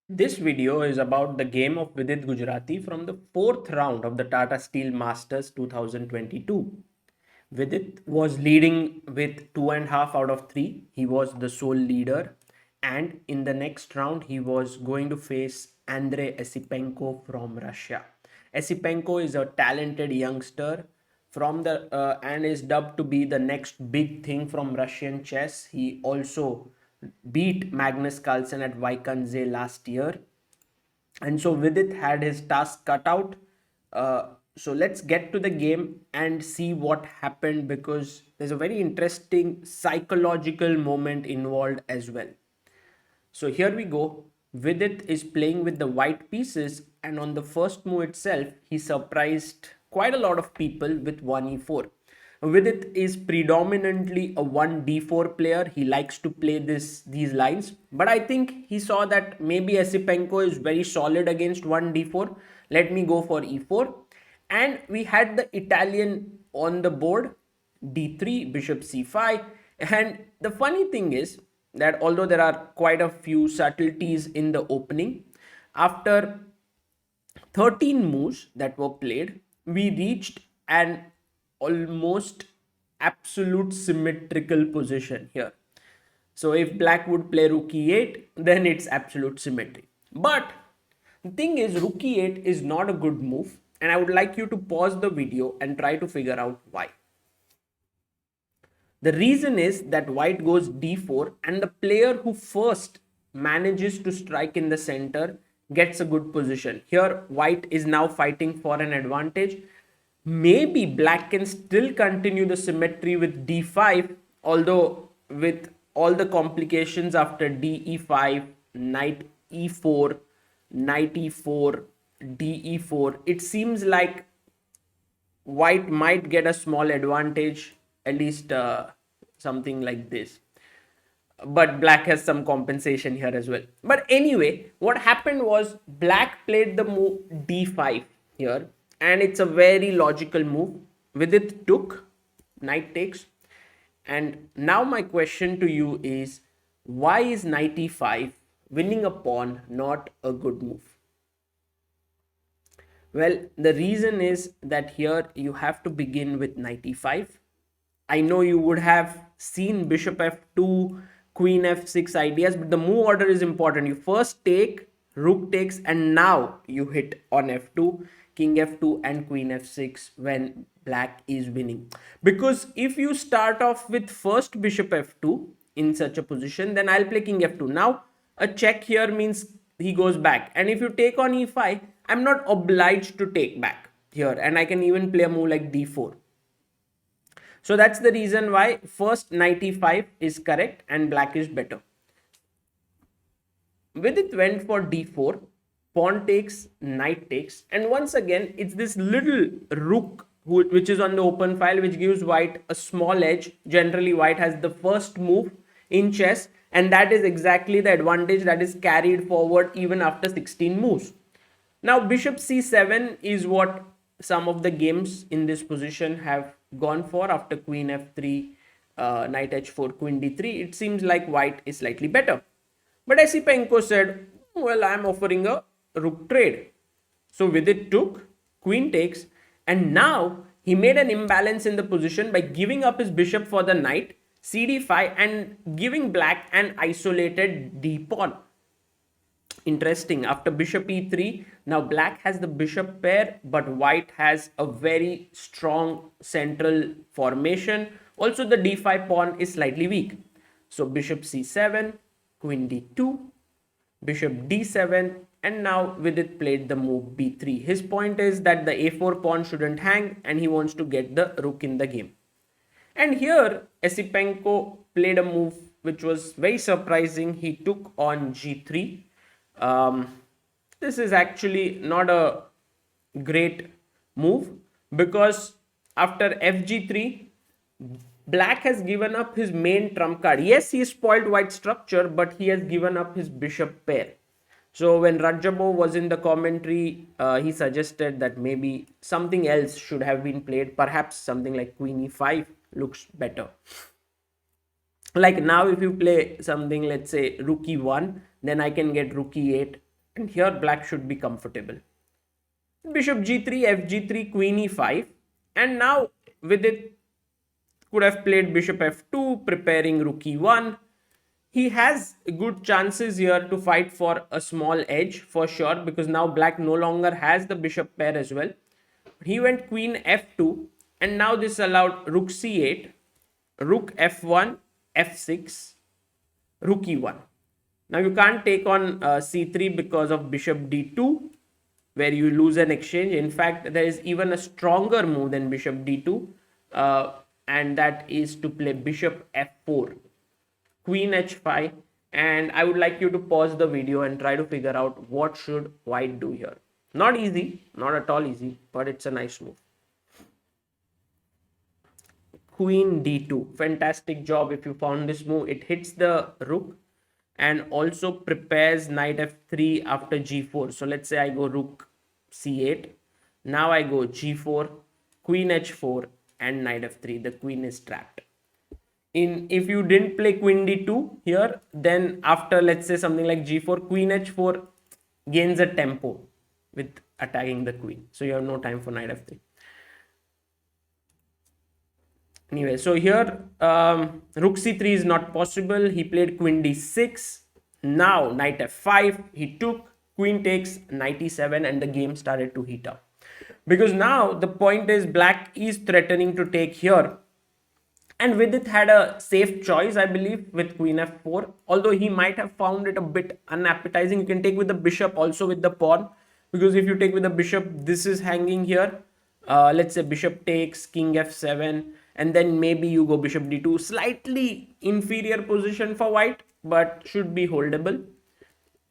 This video is about the game of Vidit Gujrathi from the fourth round of the Tata Steel Masters 2022. Vidit was leading with 2.5 out of 3. He was the sole leader. And in the next round, he was going to face Andrey Esipenko from Russia. Esipenko is a talented youngster from the and is dubbed to be the next big thing from Russian chess. He also beat Magnus Carlsen at Vaikanze last year, and so Vidit had his task cut out. So let's get to the game and see what happened, because there's a very interesting psychological moment involved as well. So here we go. Vidit is playing with the white pieces, and on the first move itself, he surprised quite a lot of people with 1e4. Vidit is predominantly a 1d4 player. He likes to play these lines, but I think he saw that maybe Esipenko is very solid against 1d4. Let me go for e4, and we had the Italian on the board, d3, bishop c5. And the funny thing is that although there are quite a few subtleties in the opening, after 13 moves that were played, we reached an almost absolute symmetrical position here. So if black would play rook e8, then it's absolute symmetry. But the thing is, rook e8 is not a good move, and I would like you to pause the video and try to figure out why. The reason is that white goes d4, and the player who first manages to strike in the center gets a good position. Here, white is now fighting for an advantage. Maybe black can still continue the symmetry with d5, although with all the complications after de5, knight e4, knight e4, de4, it seems like white might get a small advantage, at least something like this. But black has some compensation here as well. But anyway, what happened was black played the move d5 here, and it's a very logical move. With it took, knight takes. And now my question to you is, why is knight e5, winning a pawn, not a good move? Well, the reason is that here you have to begin with knight e5. I know you would have seen bishop f2, queen f6 ideas, but the move order is important. You first take, rook takes, and now you hit on f2, king f2, and queen f6 when black is winning. Because if you start off with first bishop f2 in such a position, then I'll play king f2. Now, a check here means he goes back. And if you take on e5, I'm not obliged to take back here. And I can even play a move like d4. So that's the reason why first knight e5 is correct and black is better. Vidit went for d4, pawn takes, knight takes, and once again it's this little rook which is on the open file, which gives white a small edge. Generally white has the first move in chess, and that is exactly the advantage that is carried forward even after 16 moves. Now bishop c7 is what some of the games in this position have gone for. After queen f3, knight h4, queen d3, it seems like white is slightly better. But Esipenko said, well, I am offering a rook trade. So Vidit took, queen takes, and now he made an imbalance in the position by giving up his bishop for the knight, cd5, and giving black an isolated d pawn. Interesting. After bishop e3, now black has the bishop pair, but white has a very strong central formation. Also, the d5 pawn is slightly weak. So bishop c7, queen d2, bishop d7, and now Vidit played the move b3. His point is that the a4 pawn shouldn't hang, and he wants to get the rook in the game. And here Esipenko played a move which was very surprising. He took on g3. This is actually not a great move, because after fg3, black has given up his main trump card. Yes, he spoiled white structure, but he has given up his bishop pair. So when Rajabov was in the commentary, he suggested that maybe something else should have been played. Perhaps something like queen e5 looks better. Like now if you play something, let's say rook e1, then I can get rook e8, And here black should be comfortable. Bishop g3, fg3, queen e5. And now with it, could have played bishop f2, preparing rook e1. He has good chances here to fight for a small edge for sure, because now black no longer has the bishop pair as well. He went queen f2, and now this allowed rook c8, rook f1, f6, rook e1. Now you can't take on c3 because of bishop d2, where you lose an exchange. In fact, there is even a stronger move than bishop d2, and that is to play bishop f4, queen h5. And I would like you to pause the video and try to figure out what should white do here. Not easy, not at all easy, but it's a nice move. Queen d2, fantastic job if you found this move. It hits the rook and also prepares knight f3 after g4. So let's say I go rook c8, now I go g4, queen h4, and knight f3. The queen is trapped. If you didn't play queen d2 here, then after let's say something like g4, queen h4 gains a tempo with attacking the queen, so you have no time for knight f3. Anyway, so here rook c3 is not possible. He played queen d6. Now knight f5, he took, queen takes, knight e7, and the game started to heat up. Because now the point is black is threatening to take here. And Vidit had a safe choice, I believe, with queen f4. Although he might have found it a bit unappetizing. You can take with the bishop, also with the pawn. Because if you take with the bishop, this is hanging here. Let's say bishop takes, king f7. And then maybe you go bishop d2. Slightly inferior position for white, but should be holdable.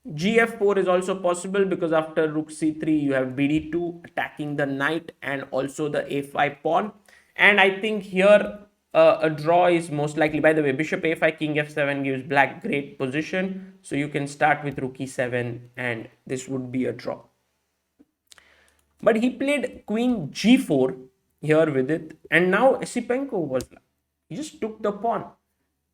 Gf4 is also possible because after rook c3 you have bd2 attacking the knight and also the a5 pawn. And I think here a draw is most likely. By the way, bishop a5, king f7 gives black great position. So you can start with rook e7 and this would be a draw. But he played queen g4 here with it. And now Esipenko was, he just took the pawn.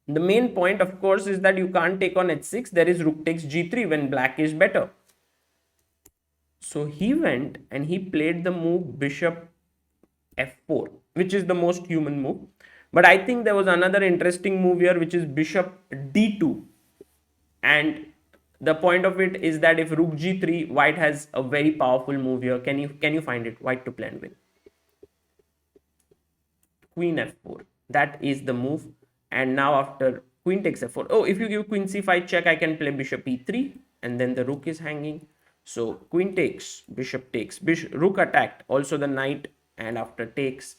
The main point, of course, is that you can't take on h6. There is rook takes g3 when black is better. So he went and he played the move bishop f4, which is the most human move. But I think there was another interesting move here, which is bishop d2. And the point of it is that if rook g3, white has a very powerful move here. Can you find it? White to play and win. Queen f4. That is the move. And now after queen takes f4. Oh, if you give queen c5 check, I can play bishop e3. And then the rook is hanging. So queen takes, bishop takes, rook attacked. Also the knight. And after takes.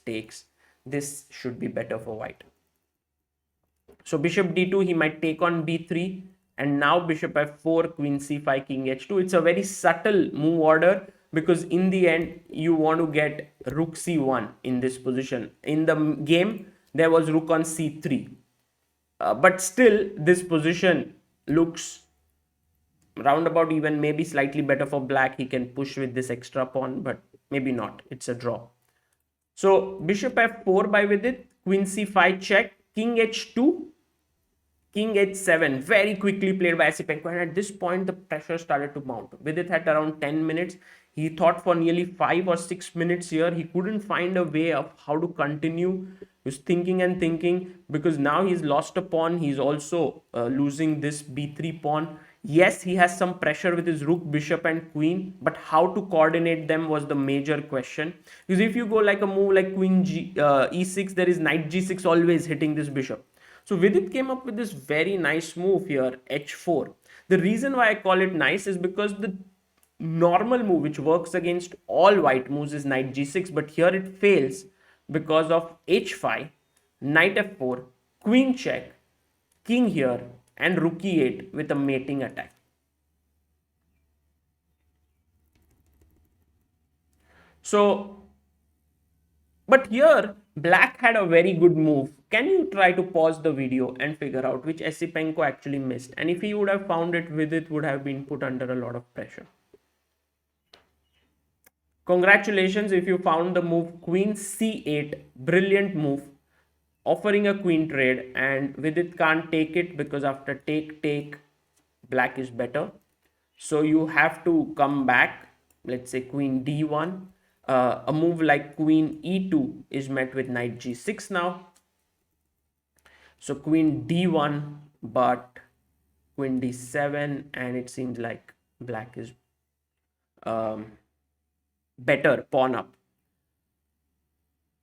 This should be better for white. So bishop d2, he might take on b3. And now bishop f4, queen c5, king h2. It's a very subtle move order, because in the end you want to get rook c1 in this position. In the game there was rook on c3, but still this position looks roundabout even, maybe slightly better for black. He can push with this extra pawn, but maybe not. It's a draw. So bishop f4 by Vidit, queen c5 check, king h2, king h7, very quickly played by Esipenko. And at this point the pressure started to mount. Vidit had around 10 minutes. He thought for nearly 5 or 6 minutes here. He couldn't find a way of how to continue. He was thinking and thinking, because now he's lost a pawn. He's also losing this b3 pawn. Yes, he has some pressure with his rook, bishop and queen, but how to coordinate them was the major question. Because if you go like a move like queen e6, there is knight g6 always hitting this bishop. So Vidit came up with this very nice move here, h4. The reason why I call it nice is because the normal move which works against all white moves is knight g6, but here it fails because of h5, knight f4, queen check, king here, and rook e8 with a mating attack. So, but here black had a very good move. Can you try to pause the video and figure out which Esipenko actually missed? And if he would have found it, Vidit would have been put under a lot of pressure. Congratulations if you found the move queen c8, brilliant move, offering a queen trade, and Vidit can't take it because after take, black is better. So you have to come back. Let's say queen d1. A move like queen e2 is met with knight g6 now. So queen d1, but queen d7, and it seems like black is better pawn up.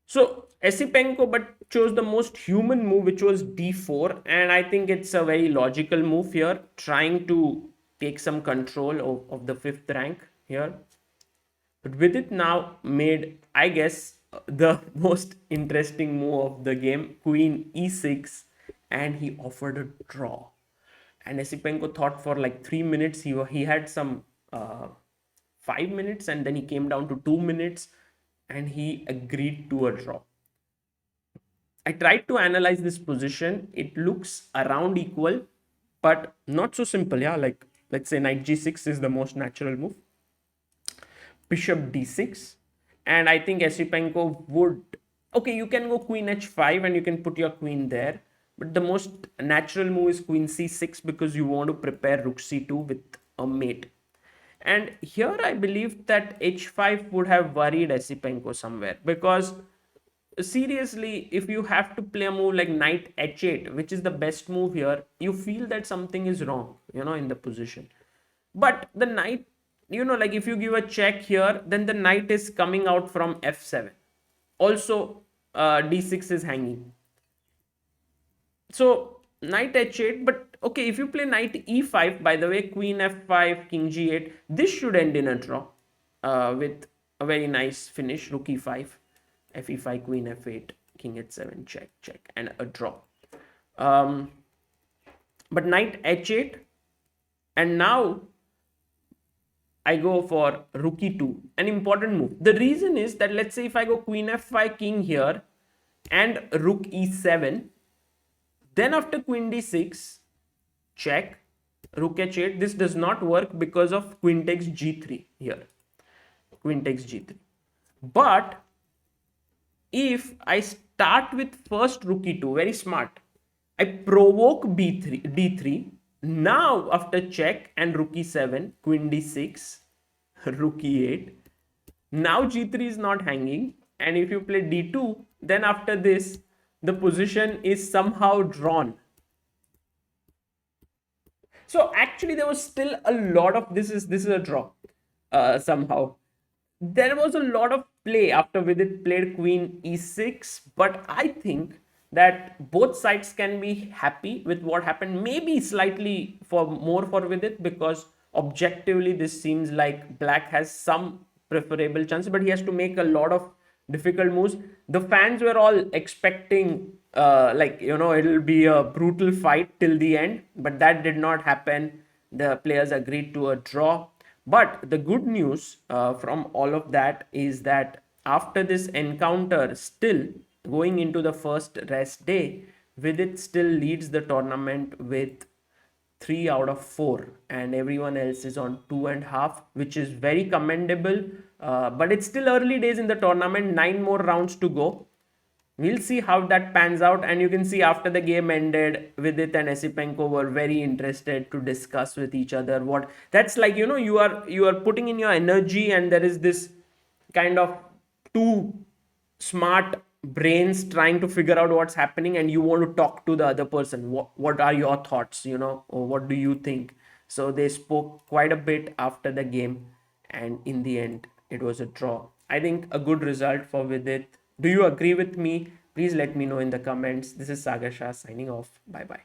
So Esipenko but chose the most human move, which was d4, and I think it's a very logical move here, trying to take some control of the fifth rank here. But Vidit now made, I guess, the most interesting move of the game, queen e6, and he offered a draw. And Esipenko thought for like 3 minutes. He had some 5 minutes, and then he came down to 2 minutes, and he agreed to a draw. I tried to analyze this position. It looks around equal, but not so simple. Yeah, like let's say knight g6 is the most natural move. Bishop d6, and I think Esipenko would. Okay, you can go queen h5 and you can put your queen there, but the most natural move is queen c6 because you want to prepare rook c2 with a mate. And here I believe that h5 would have worried Esipenko somewhere, because seriously, if you have to play a move like knight h8, which is the best move here, you feel that something is wrong, in the position. But the knight, like if you give a check here, then the knight is coming out from f7. Also, d6 is hanging. So knight h8, but okay, if you play knight e5, by the way, queen f5, king g8, this should end in a draw with a very nice finish, rook e5, fe5, queen f8, king h7, check, check, and a draw. But knight h8, and now I go for rook e2, an important move. The reason is that let's say if I go queen f5, king here, and rook e7, then after queen d6, check, rook h8, this does not work because of queen takes g3 here. Queen takes g3. But if I start with first rook e2, very smart, I provoke d3. Now after check and rook e7, queen d6, rook e8. Now g3 is not hanging, and if you play d2, then after this, the position is somehow drawn. So actually there was still a lot of this is a draw somehow. There was a lot of play after Vidit played queen e6, but I think that both sides can be happy with what happened. Maybe slightly more for Vidit, because objectively this seems like black has some preferable chances, but he has to make a lot of difficult moves. The fans were all expecting it'll be a brutal fight till the end, but that did not happen. The players agreed to a draw. But the good news from all of that is that after this encounter, still going into the first rest day, Vidit still leads the tournament with 3 out of 4, and everyone else is on 2.5, which is very commendable. But it's still early days in the tournament, 9 more rounds to go. We'll see how that pans out, and you can see after the game ended, Vidit and Esipenko were very interested to discuss with each other what that's like. You are putting in your energy, and there is this kind of two smart brains trying to figure out what's happening, and you want to talk to the other person. What are your thoughts? Or what do you think? So they spoke quite a bit after the game, and in the end, it was a draw. I think a good result for Vidit. Do you agree with me? Please let me know in the comments. This is Sagar Shah signing off. Bye bye.